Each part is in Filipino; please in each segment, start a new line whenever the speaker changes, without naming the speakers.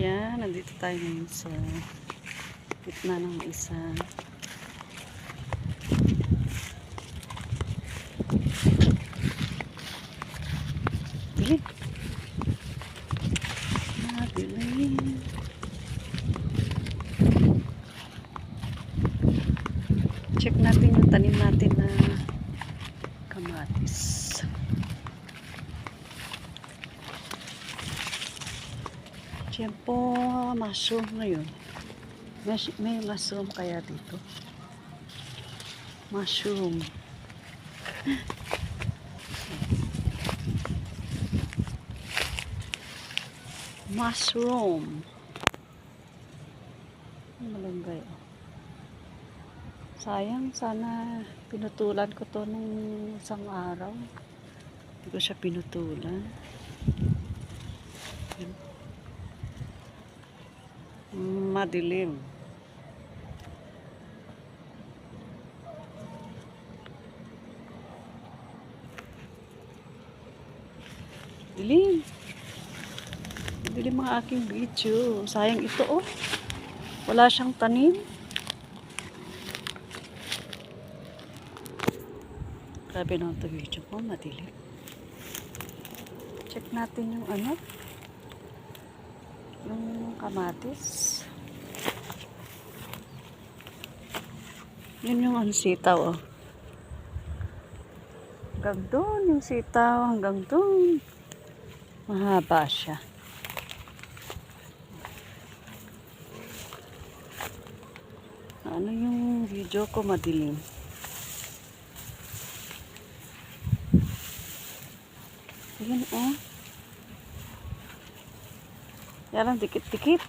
Yan, nandito tayo ngayon sa gitna ng isa. Dilim. Dilim. Check natin yung tanim natin na kamatis. Diyan po, mushroom ngayon. May mushroom kaya dito? Mushroom. Mushroom. Malunggay. Sayang, sana pinutulan ko to nung isang araw. Hindi ko siya pinutulan. Madilim. Dilim. Dilim mga aking video. Sayang ito oh. Wala siyang tanim. Grabe naman ito video ko. Madilim. Check natin yung ano. Yung kamatis. Yun yung ano, sitaw oh. Hanggang doon yung sitaw. Hanggang doon. Mahaba siya. Ano yung video ko madilim. Ayan oh. Yan ang dikit-dikit.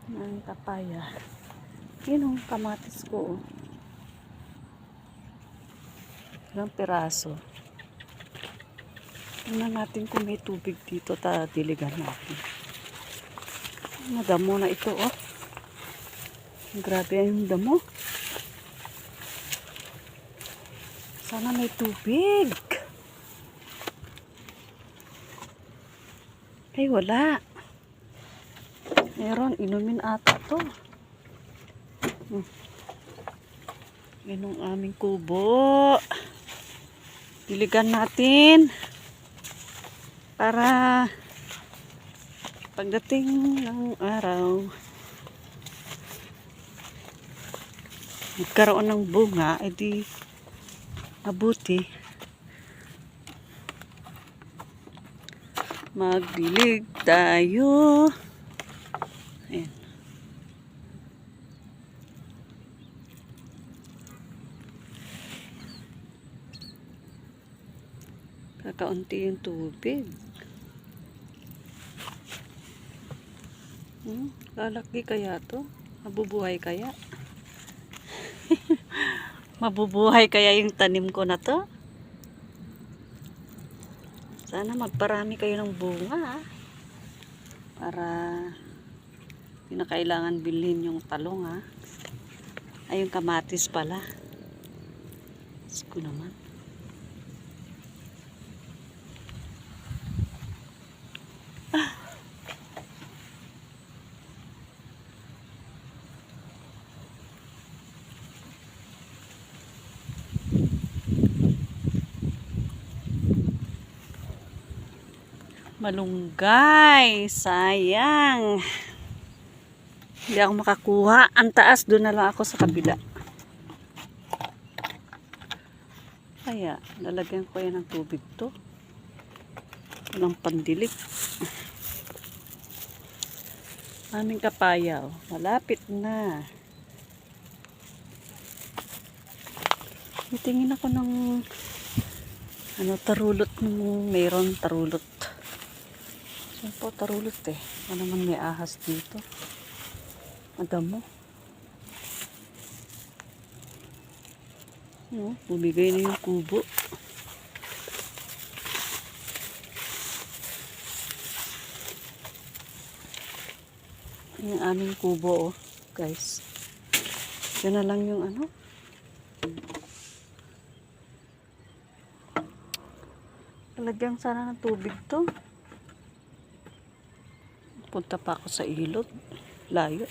Ang papaya. Yun ang kamatis ko oh. Ilang piraso. Tingnan natin kung may tubig dito. Diligan natin. Damo na ito oh. Grabe yung damo. Sana may tubig. Ay wala. Meron. Inumin ata to. Yan ang aming kubo. Diligan natin. Para pagdating ng araw magkaroon ng bunga, edi mabuti. Magdilig tayo. Ayan. Kakaunti yung tubig. Lalaki kaya to? Mabubuhay kaya? Mabubuhay kaya yung tanim ko na to? Sana magparami kayo ng bunga para hindi na kailangan bilhin yung talong ha. Ay yung kamatis pala. Gusto naman. Malunggay, sayang. Hindi ako makakuha. Ang taas, doon na lang ako sa kabila. Kaya, lalagyan ko yan ng tubig to. Walang pandilig. Aming kapaya, oh. Malapit na. Itingin ako ng ano, tarulot nung mayroon tarulot. Saan po tarulot eh? Ano naman may ahas dito? Madamo. No, bumigay na yung kubo. Yung aming kubo oh, guys. Yan na lang yung ano. Lalagyan sana ng tubig to. Punta pa ako sa ilog. Layo.